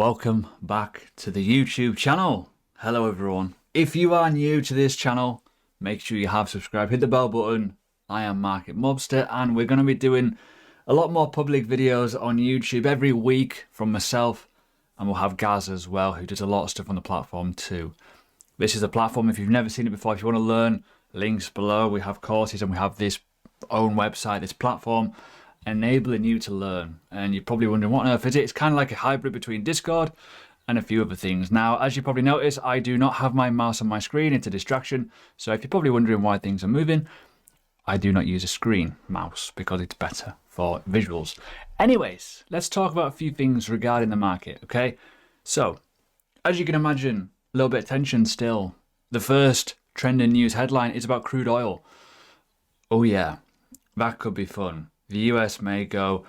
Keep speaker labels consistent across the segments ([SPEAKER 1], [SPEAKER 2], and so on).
[SPEAKER 1] Welcome back to the YouTube channel. Hello everyone. If you are new to this channel, make sure you have subscribed, hit the bell button. I am Market Mobster and we're going to be doing a lot more public videos on YouTube every week from myself, and we'll have Gaz as well, who does a lot of stuff on the platform too. This is a platform, if you've never seen it before, if you want to learn, links below. We have courses and we have this own website, this platform, enabling you to learn. And you're probably wondering, what on earth is it? It's kind of like a hybrid between Discord and a few other things. Now, as you probably noticed, I do not have my mouse on my screen. It's a distraction. So if you're probably wondering why things are moving, I do not use a screen mouse because it's better for visuals. Anyways, let's talk about a few things regarding the market, okay? So, as you can imagine, a little bit of tension still. The first trending news headline is about crude oil. Oh yeah, that could be fun. The US may go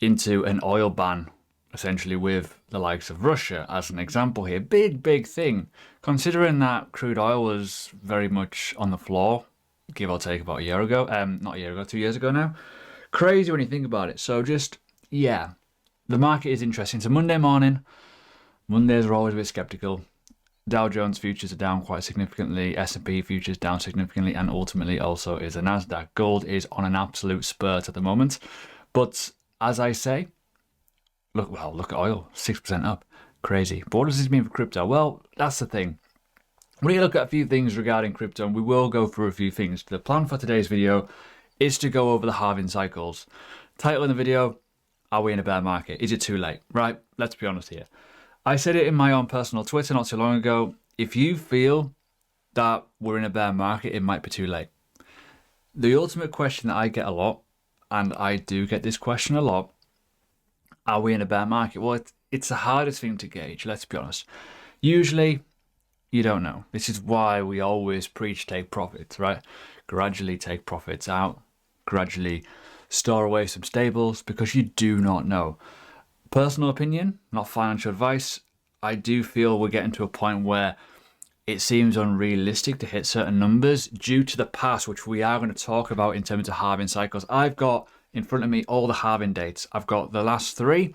[SPEAKER 1] into an oil ban, essentially with the likes of Russia as an example here. Big thing, considering that crude oil was very much on the floor, give or take about a year ago. Not a year ago, 2 years ago now. Crazy when you think about it. So just, yeah, the market is interesting. It's a Monday morning. Mondays are always a bit skeptical. Dow Jones futures are down quite significantly, S&P futures down significantly, and ultimately also is the Nasdaq. Gold is on an absolute spurt at the moment. But as I say, look at oil, 6% up. Crazy. But what does this mean for crypto? Well, that's the thing. We're going to look at a few things regarding crypto, and we will go through a few things. The plan for today's video is to go over the halving cycles. Title of the video, are we in a bear market? Is it too late? Right, let's be honest here. I said it in my own personal Twitter not too long ago. If you feel that we're in a bear market, it might be too late. The ultimate question that I get a lot, and I do get this question a lot, are we in a bear market? Well, it's the hardest thing to gauge, let's be honest. Usually, you don't know. This is why we always preach take profits, right? Gradually take profits out, gradually store away some stables, because you do not know. Personal opinion, not financial advice, I do feel we're getting to a point where it seems unrealistic to hit certain numbers due to the past, which we are going to talk about in terms of halving cycles. I've got in front of me all the halving dates. I've got the last three,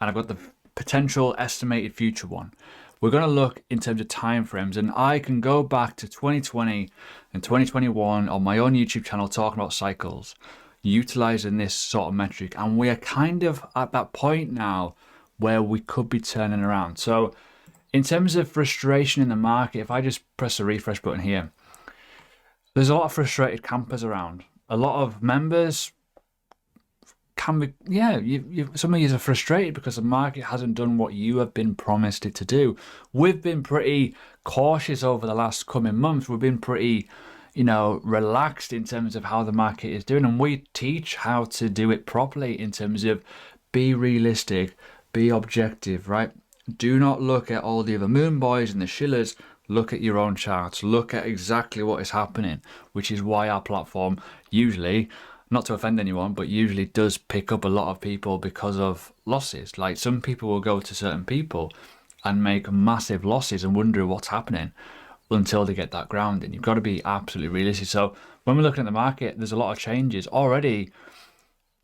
[SPEAKER 1] and I've got the potential estimated future one. We're going to look in terms of time frames, and I can go back to 2020 and 2021 on my own YouTube channel talking about cycles, utilizing this sort of metric, and we are kind of at that point now where we could be turning around. So in terms of frustration in the market, if I just press the refresh button here, there's a lot of frustrated campers around. A lot of members can be, some of you are frustrated because the market hasn't done what you have been promised it to do. We've been pretty cautious over the last coming months. We've been pretty relaxed in terms of how the market is doing, and we teach how to do it properly in terms of be realistic, be objective, right? Do not look at all the other moon boys and the shillers. Look at your own charts, look at exactly what is happening, which is why our platform usually, not to offend anyone, but usually does pick up a lot of people because of losses. Like, some people will go to certain people and make massive losses and wonder what's happening until they get that grounding. You've got to be absolutely realistic. So when we're looking at the market, there's a lot of changes. Already,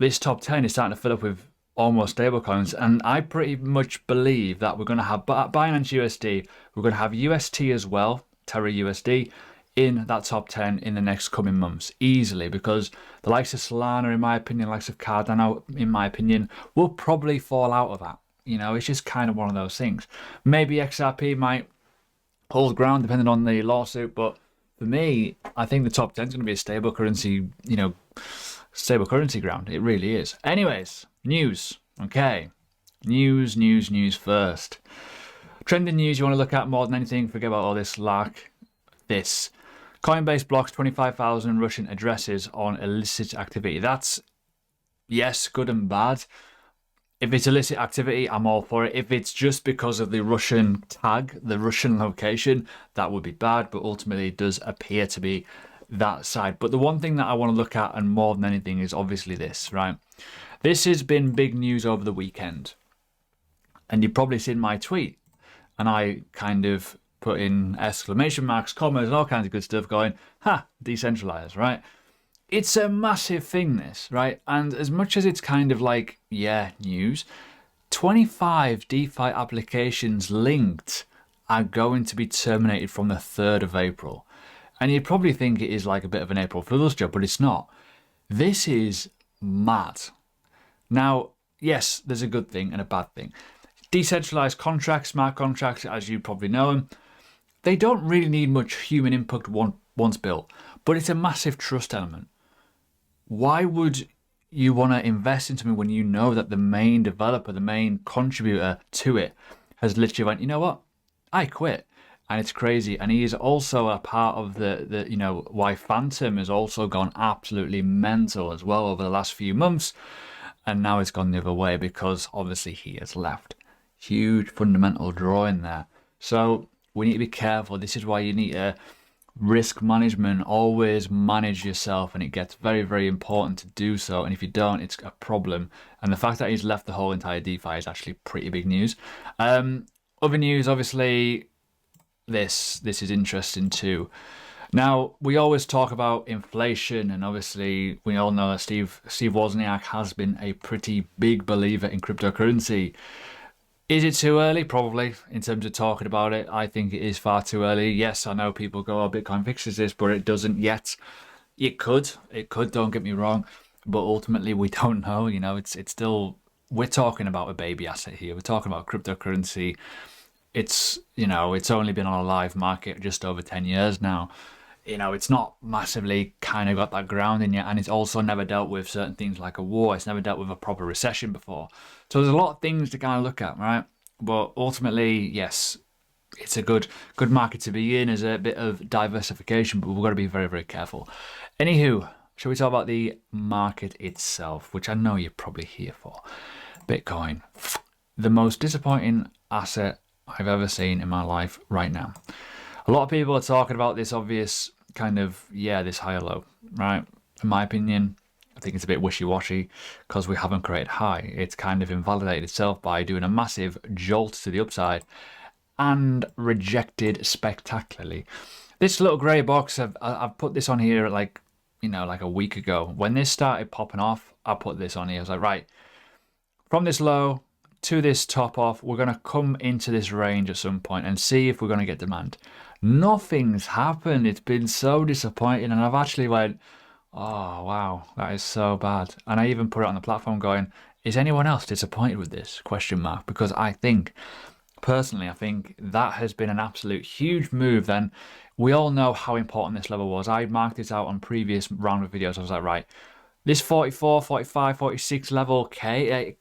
[SPEAKER 1] this top 10 is starting to fill up with almost stablecoins, and I pretty much believe that we're going to have Binance USD, we're going to have UST as well, Terra USD, in that top 10 in the next coming months, easily, because the likes of Solana, in my opinion, the likes of Cardano, in my opinion, will probably fall out of that. It's just kind of one of those things. Maybe XRP might hold ground depending on the lawsuit, but for me, I think the top 10 is going to be a stable currency, stable currency ground. It really is. Anyways, news. Okay, news first. Trending news you want to look at more than anything. Forget about all this lark. This Coinbase blocks 25,000 Russian addresses on illicit activity. That's, yes, good and bad. If it's illicit activity, I'm all for it. If it's just because of the Russian tag, the Russian location, that would be bad, but ultimately it does appear to be that side. But the one thing that I want to look at, and more than anything, is obviously this, right? This has been big news over the weekend. And you've probably seen my tweet, and I kind of put in exclamation marks, commas, and all kinds of good stuff going, decentralized, right? It's a massive thing, this, right? And as much as it's kind of like, yeah, news, 25 DeFi applications linked are going to be terminated from the 3rd of April. And you'd probably think it is like a bit of an April Fool's job, but it's not. This is mad. Now, yes, there's a good thing and a bad thing. Decentralized contracts, smart contracts, as you probably know them, they don't really need much human input once built, but it's a massive trust element. Why would you want to invest in something when you know that the main developer, the main contributor to it has literally went, you know what, I quit? And it's crazy. And he is also a part of the you know, why Phantom has also gone absolutely mental as well over the last few months. And now it's gone the other way because obviously he has left. Huge fundamental draw in there. So we need to be careful. This is why you need to risk management. Always manage yourself, and it gets very, very important to do so. And if you don't, it's a problem. And the fact that he's left the whole entire DeFi is actually pretty big news. Other news, obviously, this is interesting too. Now, we always talk about inflation, and obviously we all know that Steve Wozniak has been a pretty big believer in cryptocurrency. Is it too early? Probably, in terms of talking about it. I think it is far too early. Yes, I know people go, oh, Bitcoin fixes this, but it doesn't yet. It could, don't get me wrong. But ultimately, we don't know. You know, it's still, we're talking about a baby asset here. We're talking about cryptocurrency. It's, you know, it's only been on a live market just over 10 years now. You know, it's not massively kind of got that grounding yet, and it's also never dealt with certain things like a war. It's never dealt with a proper recession before. So there's a lot of things to kind of look at, right? But ultimately, yes, it's a good market to be in. There's a bit of diversification, but we've got to be very, very careful. Anywho, shall we talk about the market itself, which I know you're probably here for. Bitcoin, the most disappointing asset I've ever seen in my life right now. A lot of people are talking about this obvious kind of, yeah, this high or low, right? In my opinion, I think it's a bit wishy-washy because we haven't created high. It's kind of invalidated itself by doing a massive jolt to the upside and rejected spectacularly. This little grey box, I've put this on here like, you know, like a week ago. When this started popping off, I put this on here. I was like, right, from this low to this top off, we're going to come into this range at some point and see if we're going to get demand. Nothing's happened. It's been so disappointing, and I've actually went, oh wow, that is so bad. And I even put it on the platform going, is anyone else disappointed with this? Question mark. Because I think, personally, I think that has been an absolute huge move. Then we all know how important this level was. I marked this out on previous round of videos. I was like, right, this 44, 45, 46 level K,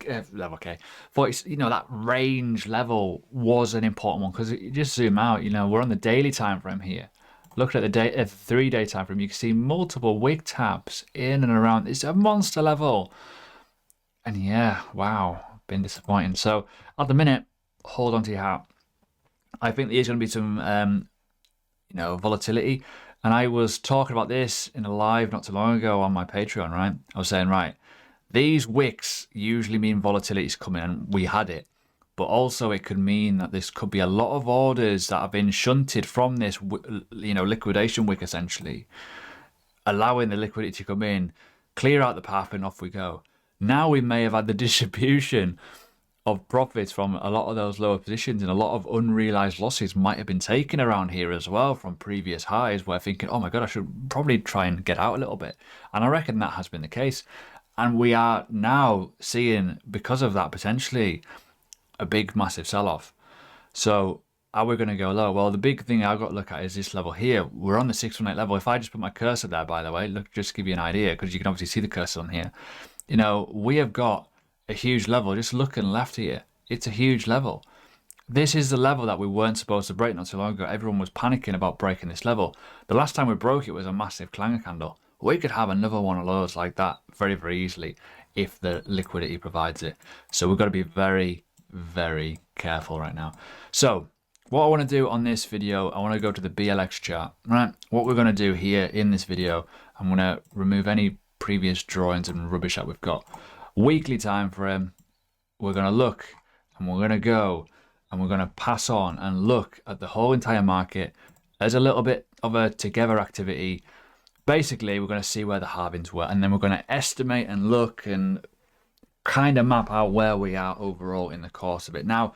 [SPEAKER 1] 40, you know, that range level was an important one because you just zoom out, you know, we're on the daily time frame here. Look at the 3-day time frame, you can see multiple wick taps in and around. It's a monster level. And yeah, wow, been disappointing. So at the minute, hold on to your hat. I think there's going to be some, you know, volatility. And I was talking about this in a live not too long ago on my Patreon, right? I was saying, right, these wicks usually mean volatility's coming, and we had it. But also it could mean that this could be a lot of orders that have been shunted from this, you know, liquidation wick, essentially. Allowing the liquidity to come in, clear out the path, and off we go. Now we may have had the distribution of profits from a lot of those lower positions, and a lot of unrealized losses might have been taken around here as well from previous highs, where thinking, oh my god, I should probably try and get out a little bit. And I reckon that has been the case. And we are now seeing, because of that, potentially a big massive sell-off. So are we going to go low? Well, the big thing I've got to look at is this level here. We're on the 618 level. If I just put my cursor there, by the way, look, just to give you an idea, because you can obviously see the cursor on here. You know, we have got a huge level. Just looking left here, it's a huge level. This is the level that we weren't supposed to break not too long ago. Everyone was panicking about breaking this level. The last time we broke it was a massive clanger candle. We could have another one of those like that very, very easily if the liquidity provides it. So we've got to be very, very careful right now. So what I want to do on this video, I want to go to the BLX chart, right? What we're going to do here in this video, I'm going to remove any previous drawings and rubbish that we've got. Weekly time frame, we're going to look and we're going to go and we're going to pass on and look at the whole entire market as a little bit of a together activity. Basically, we're going to see where the halvings were, and then we're going to estimate and look and kind of map out where we are overall in the course of it. Now,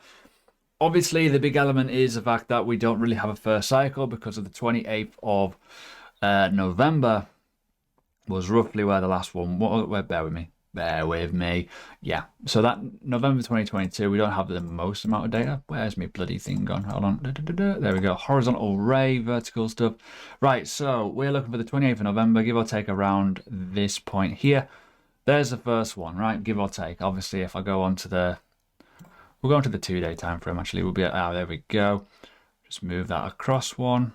[SPEAKER 1] obviously, the big element is the fact that we don't really have a first cycle because of the 28th of November was roughly where the last one was. Bear with me. Yeah, so that November 2022, we don't have the most amount of data. Where's my bloody thing gone? Hold on. There we go. Horizontal array, vertical stuff. Right, so we're looking for the 28th of November, give or take around this point here. There's the first one, right? Give or take. Obviously, if I go on to the... We'll go on to the 2-day time frame, actually. We'll be at... there we go. Just move that across one.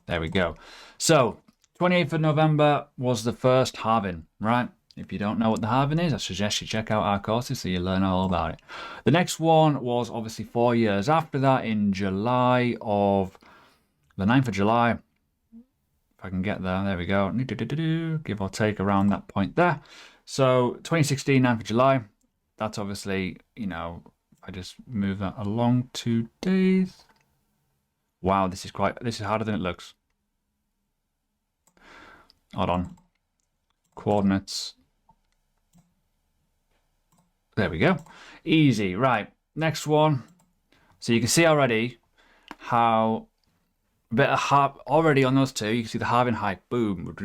[SPEAKER 1] There we go. So, 28th of November was the first halving, right? If you don't know what the halving is, I suggest you check out our courses so you learn all about it. The next one was obviously 4 years after that in July of... The 9th of July. If I can get there. There we go. Give or take around that point there. So, 2016, 9th of July. That's obviously, you know, if I just move that along 2 days. Wow, this is harder than it looks. Hold on. Coordinates. There we go. Easy. Right. Next one. So you can see already how a bit of already on those two. You can see the halving high. Boom.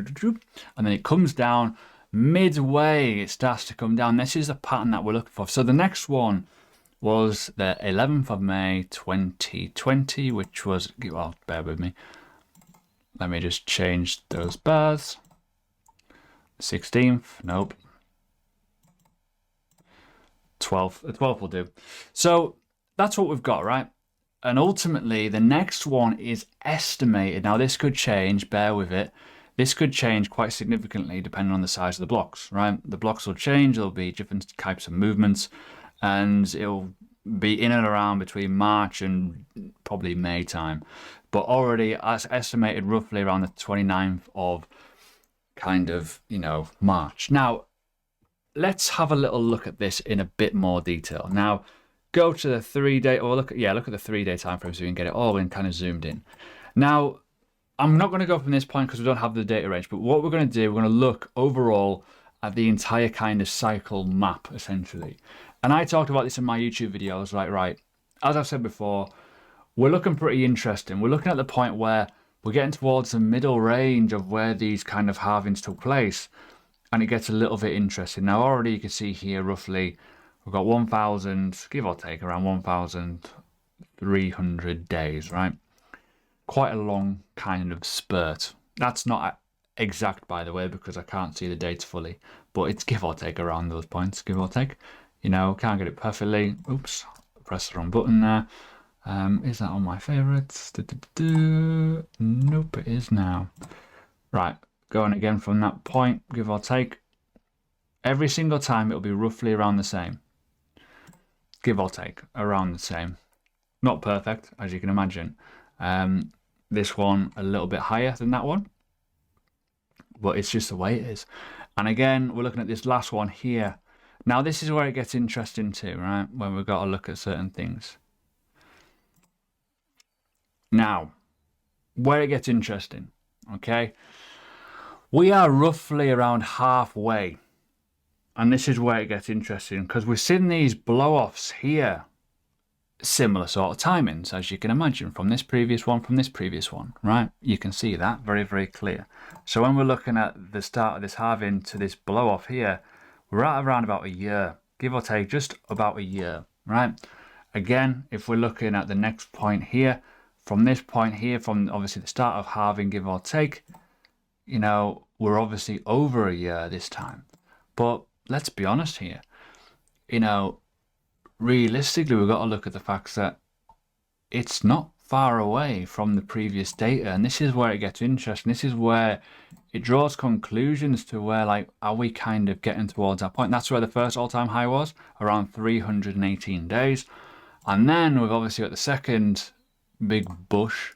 [SPEAKER 1] And then it comes down. Midway, it starts to come down. This is the pattern that we're looking for. So the next one was the 11th of May 2020, which was... Well, bear with me. Let me just change those bars. 16th, nope. 12th, the 12th will do. So that's what we've got, right? And ultimately, the next one is estimated. Now, this could change, bear with it. This could change quite significantly depending on the size of the blocks, right? The blocks will change, there'll be different types of movements, and it'll be in and around between March and probably May time. But already, as estimated, roughly around the 29th of kind of, you know, March. Now, let's have a little look at this in a bit more detail. Now, go to the 3-day, or look at the 3-day time frame so you can get it all in kind of zoomed in. Now, I'm not going to go from this point because we don't have the data range, but what we're going to do, we're going to look overall at the entire kind of cycle map, essentially. And I talked about this in my YouTube videos, like, right, as I've said before, we're looking pretty interesting. We're looking at the point where we're getting towards the middle range of where these kind of halvings took place, and it gets a little bit interesting. Now, already you can see here, roughly, we've got 1,000, give or take, around 1,300 days, right? Quite a long kind of spurt. That's not exact, by the way, because I can't see the dates fully, but it's give or take around those points, give or take. You know, can't get it perfectly. Oops, press the wrong button there. Is that on my favorites? Nope, it is now. Right, going again from that point, give or take. Every single time it'll be roughly around the same. Give or take, around the same. Not perfect, as you can imagine. This one a little bit higher than that one, but it's just the way it is. And again, we're looking at this last one here. Now, this is where it gets interesting too, right? When we've got to look at certain things. Now, where it gets interesting, okay? We are roughly around halfway. And this is where it gets interesting, because we're seeing these blow-offs here. Similar sort of timings, as you can imagine, from this previous one, right? You can see that very, very clear. So when we're looking at the start of this halving to this blow-off here, we're at around about a year, give or take, just about a year, right? Again, if we're looking at the next point here, from this point here, from obviously the start of halving, give or take, you know, we're obviously over a year this time. But let's be honest here, you know, realistically, we've got to look at the fact that it's not far away from the previous data. And this is where it gets interesting. This is where it draws conclusions to where, like, are we kind of getting towards that point? That's where the first all-time high was, around 318 days. And then we've obviously got the second big bush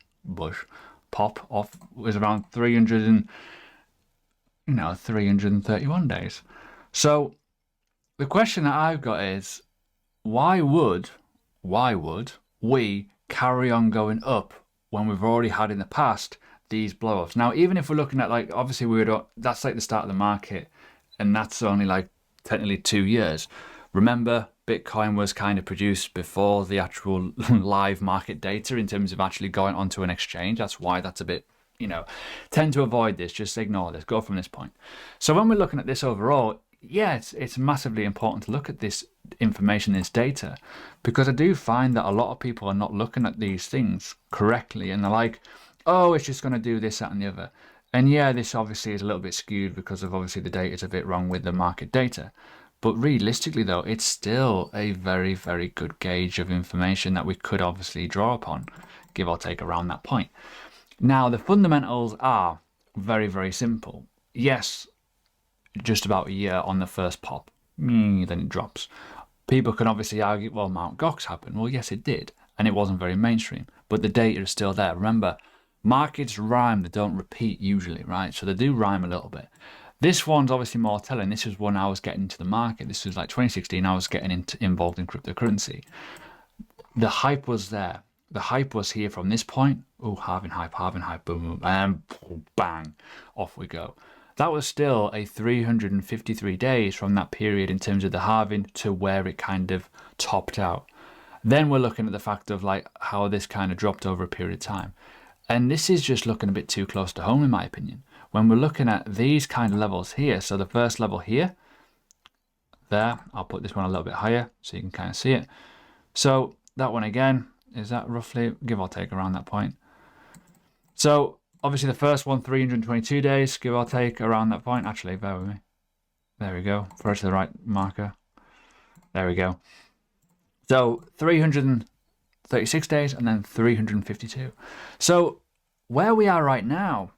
[SPEAKER 1] pop off was around 331 days. So the question that I've got is, why would we carry on going up when we've already had in the past these blow-offs? Now, even if we're looking at, like, obviously that's like the start of the market, and that's only like technically 2 years. Remember, Bitcoin was kind of produced before the actual live market data in terms of actually going onto an exchange. That's why that's a bit, tend to avoid this. Just ignore this. Go from this point. So when we're looking at this overall, yeah, it's massively important to look at this information, this data, because I do find that a lot of people are not looking at these things correctly, and they're like, oh, it's just going to do this, that, and the other. And yeah, this obviously is a little bit skewed because of obviously the data is a bit wrong with the market data. But realistically, though, it's still a very, very good gauge of information that we could obviously draw upon, give or take around that point. Now, the fundamentals are very, very simple. Yes, just about a year on the first pop, then it drops. People can obviously argue, well, Mt. Gox happened. Well, yes, it did, and it wasn't very mainstream, but the data is still there. Remember, markets rhyme, they don't repeat usually, right? So they do rhyme a little bit. This one's obviously more telling. This is when I was getting into the market. This was like 2016, I was getting involved in cryptocurrency. The hype was there. The hype was here from this point. Oh, halving hype, boom, boom, and bang, off we go. That was still a 353 days from that period in terms of the halving to where it kind of topped out. Then we're looking at the fact of like how this kind of dropped over a period of time. And this is just looking a bit too close to home, in my opinion. When we're looking at these kind of levels here, so the first level here, there, I'll put this one a little bit higher so you can kind of see it. So that one again, is that roughly, give or take around that point. So obviously the first one, 322 days, give or take around that point. Actually, bear with me. There we go, first to the right marker. There we go. So 336 days and then 352. So where we are right now,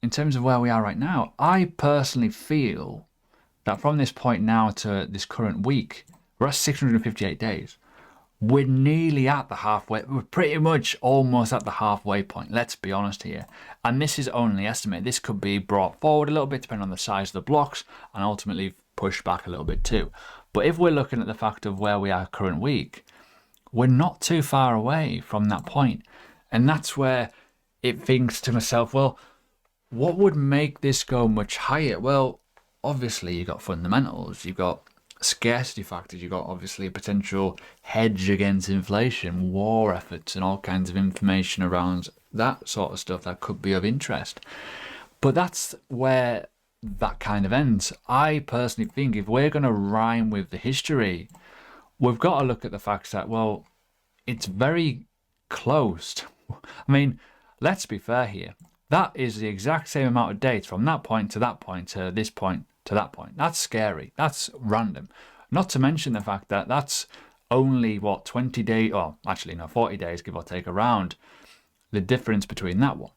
[SPEAKER 1] in terms of where we are right now, I personally feel that from this point now to this current week, we're at 658 days. We're nearly at the halfway. We're pretty much almost at the halfway point. Let's be honest here. And this is only an estimate. This could be brought forward a little bit depending on the size of the blocks and ultimately pushed back a little bit too. But if we're looking at the fact of where we are current week, we're not too far away from that point. And that's where it thinks to myself, well, what would make this go much higher? Well, obviously you've got fundamentals, you've got scarcity factors, you've got obviously a potential hedge against inflation, war efforts, and all kinds of information around that sort of stuff that could be of interest. But that's where that kind of ends. I personally think if we're going to rhyme with the history, we've got to look at the fact that, well, it's very close. I mean, let's be fair here. That is the exact same amount of dates from that point to that point to this point to that point. That's scary. That's random. Not to mention the fact that that's only, what, 20 days, or actually no, 40 days, give or take, around the difference between that one.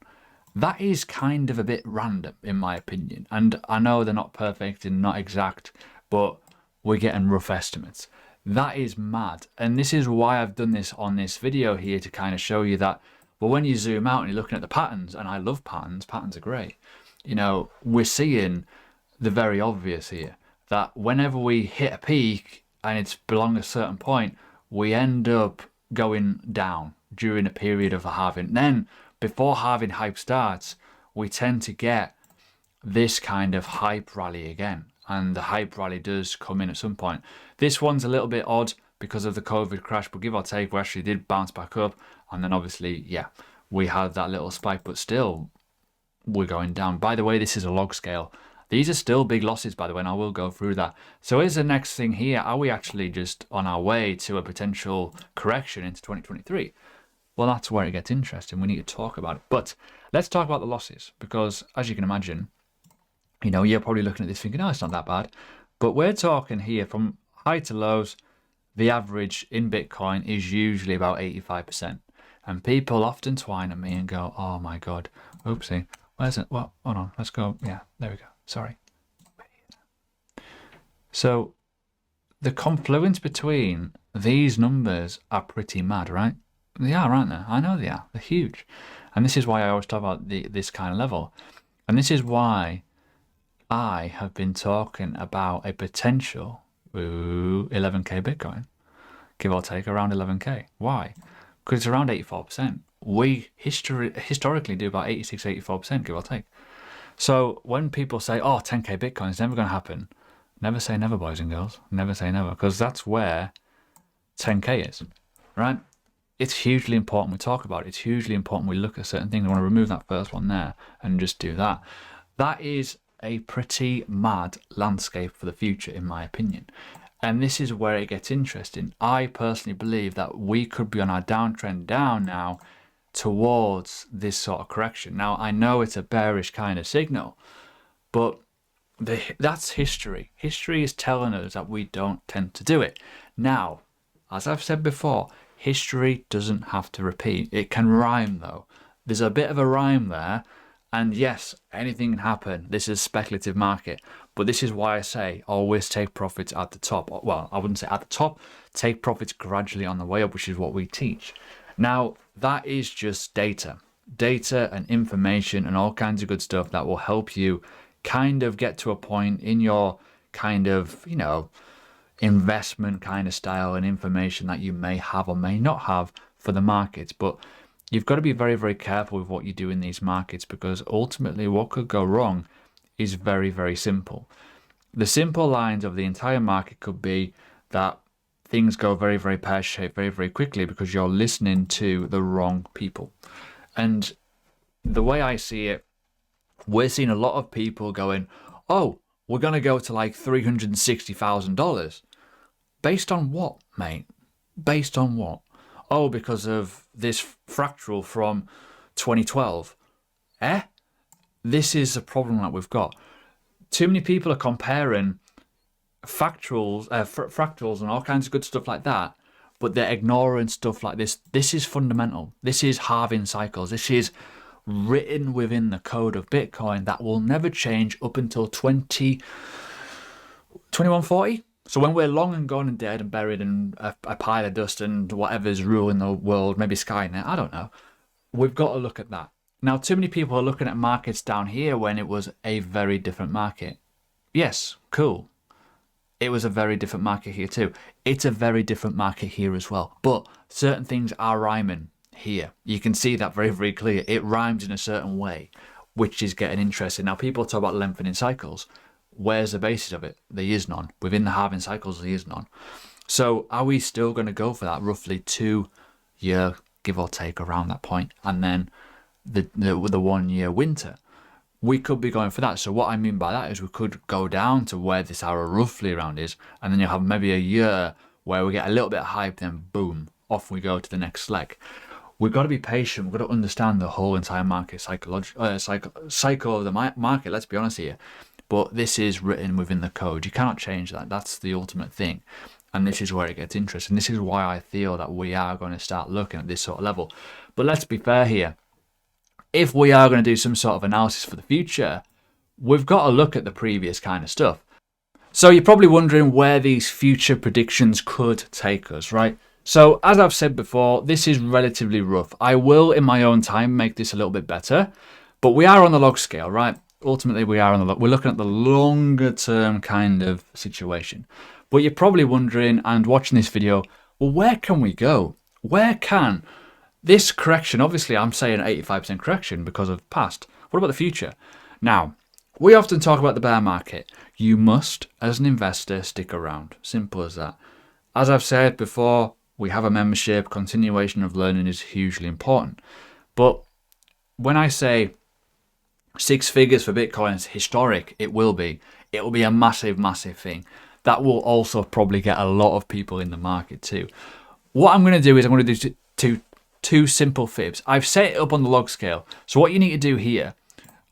[SPEAKER 1] That is kind of a bit random, in my opinion. And I know they're not perfect and not exact, but we're getting rough estimates. That is mad. And this is why I've done this on this video here, to kind of show you that, well, when you zoom out and you're looking at the patterns, and I love patterns, patterns are great. We're seeing the very obvious here, that whenever we hit a peak and it's below a certain point, we end up going down during a period of a halving. Then, before halving hype starts, we tend to get this kind of hype rally again. And the hype rally does come in at some point. This one's a little bit odd because of the COVID crash, but give or take, we actually did bounce back up. And then obviously, yeah, we had that little spike, but still, we're going down. By the way, this is a log scale. These are still big losses, by the way, and I will go through that. So here's the next thing here. Are we actually just on our way to a potential correction into 2023? Well, that's where it gets interesting. We need to talk about it. But let's talk about the losses, because as you can imagine, you're probably looking at this thinking, oh, it's not that bad. But we're talking here from high to lows. The average in Bitcoin is usually about 85%. And people often twine at me and go, oh my God, oopsie, where's it? Well, hold on, let's go. Yeah, there we go. Sorry. So the confluence between these numbers are pretty mad, right? They are, aren't they? I know they are. They're huge. And this is why I always talk about this kind of level. And this is why I have been talking about a potential 11k Bitcoin, give or take around 11k. Why? Because it's around 84%. We historically do about 86, 84%, give or take. So when people say, oh, 10k Bitcoin is never going to happen, never say never, boys and girls. Never say never, because that's where 10k is, right? It's hugely important we talk about it. It's hugely important we look at certain things. I want to remove that first one there and just do that. That is a pretty mad landscape for the future, in my opinion. And this is where it gets interesting. I personally believe that we could be on our downtrend down now towards this sort of correction. Now, I know it's a bearish kind of signal, but that's history. History is telling us that we don't tend to do it. Now, as I've said before, history doesn't have to repeat. It can rhyme, though. There's a bit of a rhyme there. And yes, anything can happen. This is a speculative market. But this is why I say always take profits at the top. Well, I wouldn't say at the top. Take profits gradually on the way up, which is what we teach. Now, that is just data. Data and information and all kinds of good stuff that will help you kind of get to a point in your kind of, you know, investment kind of style and information that you may have or may not have for the markets. But you've got to be very, very careful with what you do in these markets, because ultimately what could go wrong is very, very simple. The simple lines of the entire market could be that things go very, very pear-shaped very, very quickly because you're listening to the wrong people. And the way I see it, we're seeing a lot of people going, oh, we're going to go to like $360,000. Based on what, mate? Based on what? Oh, because of this fractal from 2012. This is a problem that we've got. Too many people are comparing fractals and all kinds of good stuff like that, but they're ignoring stuff like this. This is fundamental. This is halving cycles. This is written within the code of Bitcoin that will never change up until 2140. So when we're long and gone and dead and buried in a pile of dust and whatever's ruling the world, maybe Skynet, I don't know, we've got to look at that. Now, too many people are looking at markets down here when it was a very different market. Yes, cool. It was a very different market here too. It's a very different market here as well. But certain things are rhyming here. You can see that very, very clear. It rhymes in a certain way, which is getting interesting. Now, people talk about lengthening cycles. Where's the basis of it? There is none. Within the halving cycles, there is none. So are we still going to go for that roughly 2 year, give or take, around that point, and then the 1 year winter? We could be going for that. So what I mean by that is we could go down to where this arrow roughly around is, and then you'll have maybe a year where we get a little bit of hype, then boom, off we go to the next leg. We've got to be patient. We've got to understand the whole entire market cycle of the market. Let's be honest here. But this is written within the code. You cannot change that. That's the ultimate thing. And this is where it gets interesting. This is why I feel that we are going to start looking at this sort of level. But let's be fair here. If we are going to do some sort of analysis for the future, we've got to look at the previous kind of stuff. So you're probably wondering where these future predictions could take us, right? So as I've said before, this is relatively rough. I will, in my own time, make this a little bit better. But we are on the log scale, right? Ultimately, we're looking at the longer term kind of situation. But you're probably wondering and watching this video, well, where can we go? Where can this correction, obviously I'm saying 85% correction because of past. What about the future? Now, we often talk about the bear market. You must, as an investor, stick around. Simple as that. As I've said before, we have a membership. Continuation of learning is hugely important. But when I say 6 figures for Bitcoin is historic, it will be. It will be a massive, massive thing. That will also probably get a lot of people in the market too. What I'm going to do is I'm going to do two simple fibs. I've set it up on the log scale. So what you need to do here,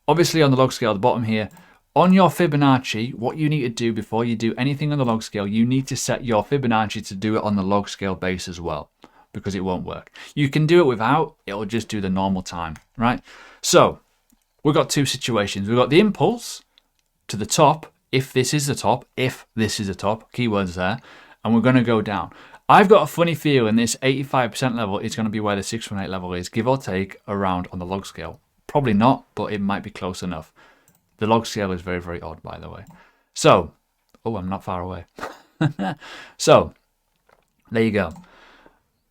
[SPEAKER 1] obviously on the log scale at the bottom here, on your Fibonacci, what you need to do before you do anything on the log scale, you need to set your Fibonacci to do it on the log scale base as well, because it won't work. You can do it without, it'll just do the normal time, right? So we've got 2 situations. We've got the impulse to the top, if this is the top, keywords there, and we're going to go down. I've got a funny feeling this 85% level is going to be where the 618 level is, give or take, around on the log scale. Probably not, but it might be close enough. The log scale is very, very odd, by the way. So, oh, I'm not far away. So, there you go.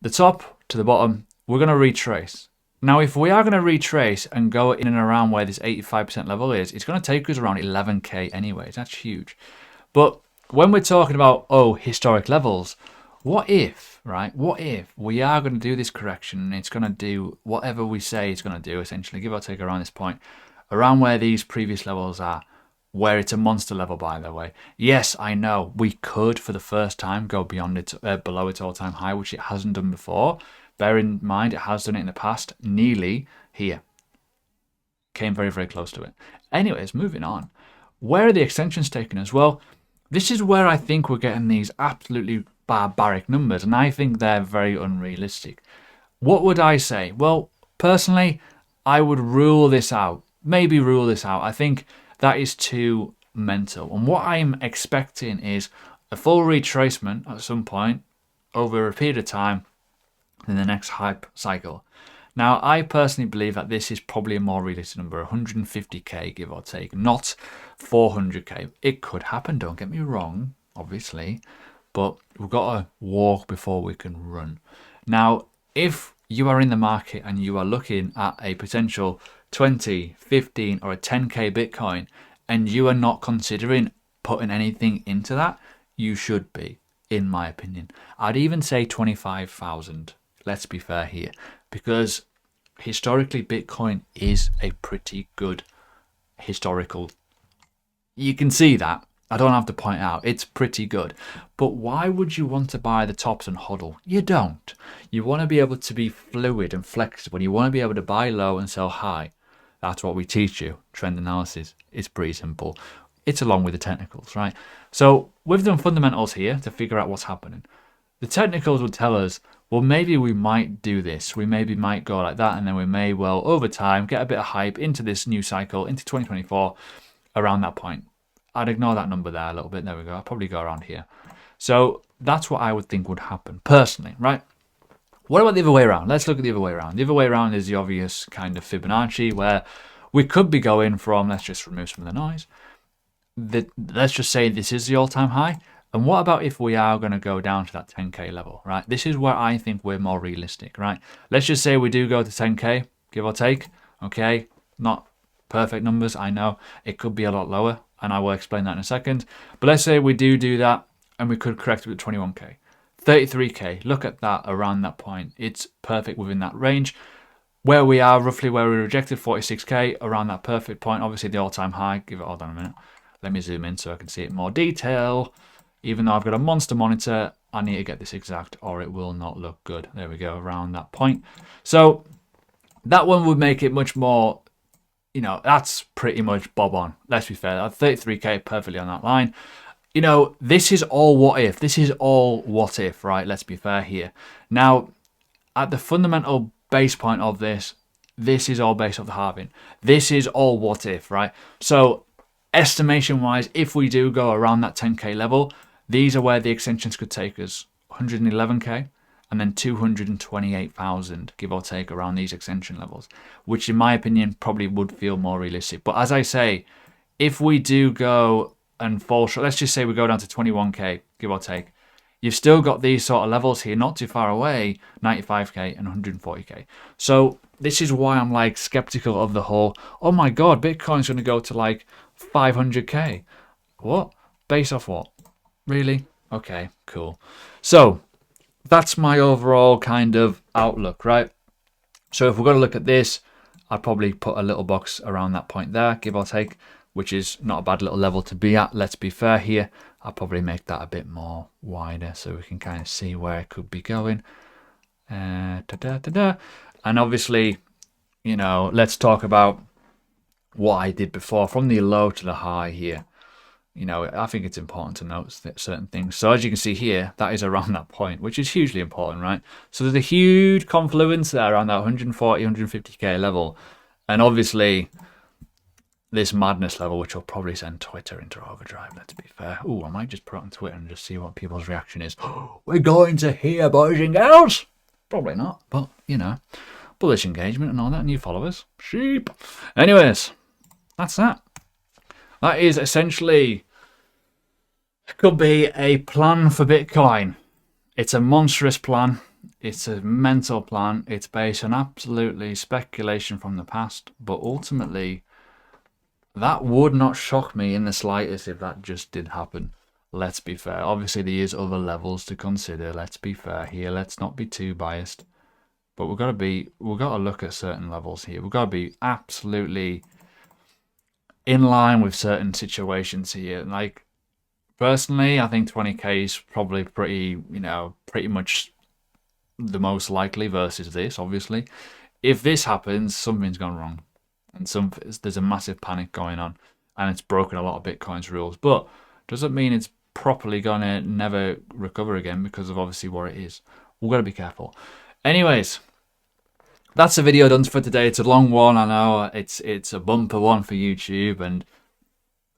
[SPEAKER 1] The top to the bottom, we're going to retrace. Now, if we are going to retrace and go in and around where this 85% level is, it's going to take us around 11k anyways. That's huge. But when we're talking about, oh, historic levels, what if, right? What if we are going to do this correction and it's going to do whatever we say it's going to do, essentially, give or take around this point, around where these previous levels are, where it's a monster level, by the way. Yes, I know we could, for the first time, go beyond it, below its all-time high, which it hasn't done before. Bear in mind, it has done it in the past, nearly here. Came very, very close to it. Anyways, moving on. Where are the extensions taking us? Well, this is where I think we're getting these absolutely barbaric numbers, and I think they're very unrealistic. What would I say? Well, personally, I would rule this out. Maybe rule this out. I think that is too mental. And what I'm expecting is a full retracement at some point over a period of time in the next hype cycle. Now, I personally believe that this is probably a more realistic number, 150k, give or take, not 400k. It could happen, don't get me wrong, obviously, but we've got to walk before we can run. Now, if you are in the market and you are looking at a potential 20, 15, or a 10k Bitcoin, and you are not considering putting anything into that, you should be, in my opinion. I'd even say 25,000. Let's be fair here, because historically Bitcoin is a pretty good historical. You can see that. I don't have to point out. It's pretty good. But why would you want to buy the tops and hodl? You don't. You want to be able to be fluid and flexible. You want to be able to buy low and sell high. That's what we teach you. Trend analysis. It's pretty simple. It's along with the technicals, right? So we've done fundamentals here to figure out what's happening. The technicals would tell us, well, maybe we might do this. We maybe might go like that, and then we may well, over time, get a bit of hype into this new cycle, into 2024, around that point. I'd ignore that number there a little bit. There we go. I'll probably go around here. So that's what I would think would happen, personally, right? What about the other way around? Let's look at the other way around. The other way around is the obvious kind of Fibonacci, where we could be going from, let's just remove some of the noise. Let's just say this is the all-time high. And what about if we are going to go down to that 10k level, right? This is where I think we're more realistic, right? Let's just say we do go to 10k, give or take, okay? Not perfect numbers, I know. It could be a lot lower, and I will explain that in a second. But let's say we do that, and we could correct it with 21k. 33k, look at that around that point. It's perfect within that range. Where we are, roughly where we rejected, 46k, around that perfect point. Obviously, the all-time high. Hold on a minute. Let me zoom in so I can see it in more detail. Even though I've got a monster monitor, I need to get this exact or it will not look good. There we go, around that point. So that one would make it much more, you know, that's pretty much bob on. Let's be fair, 33k perfectly on that line. You know, this is all what if. This is all what if, right? Let's be fair here. Now, at the fundamental base point of this, this is all based off the halving. This is all what if, right? So estimation wise, if we do go around that 10k level, these are where the extensions could take us. 111k and then 228,000, give or take, around these extension levels, which in my opinion probably would feel more realistic. But as I say, if we do go and fall short, let's just say we go down to 21k, give or take, you've still got these sort of levels here, not too far away, 95k and 140k. So this is why I'm like skeptical of the whole, oh my God, Bitcoin's going to go to like 500k. What? Based off what? Really? Okay, cool. So that's my overall kind of outlook, right? So if we're going to look at this, I'd probably put a little box around that point there, give or take, which is not a bad little level to be at. Let's be fair here. I'll probably make that a bit more wider so we can kind of see where it could be going. And obviously, you know, let's talk about what I did before from the low to the high here. You know, I think it's important to note certain things. So as you can see here, that is around that point, which is hugely important, right? So there's a huge confluence there around that 140, 150k level. And obviously this madness level, which will probably send Twitter into overdrive, let's be fair. Ooh, I might just put it on Twitter and just see what people's reaction is. We're going to hear, boys and girls. Probably not, but, you know, bullish engagement and all that, new followers. Sheep. Anyways, that's that. That is essentially, could be a plan for Bitcoin. It's a monstrous plan. It's a mental plan. It's based on absolutely speculation from the past, but ultimately that would not shock me in the slightest if that just did happen. Let's be fair. Obviously, there is other levels to consider. Let's be fair here. Let's not be too biased. But we've got to look at certain levels here. We've got to be absolutely in line with certain situations here. Like, personally, I think 20k is probably pretty much the most likely versus this, obviously. If this happens, something's gone wrong. And there's a massive panic going on. And it's broken a lot of Bitcoin's rules. But doesn't mean it's properly going to never recover again because of obviously what it is. We've got to be careful. Anyways, that's the video done for today. It's a long one, I know. It's a bumper one for YouTube, and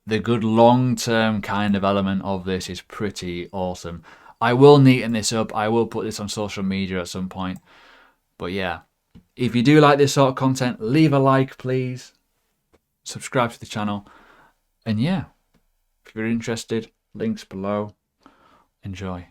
[SPEAKER 1] the good long-term kind of element of this is pretty awesome. I will neaten this up. I will put this on social media at some point. But yeah, if you do like this sort of content, leave a like, please. Subscribe to the channel. And yeah, if you're interested, links below. Enjoy.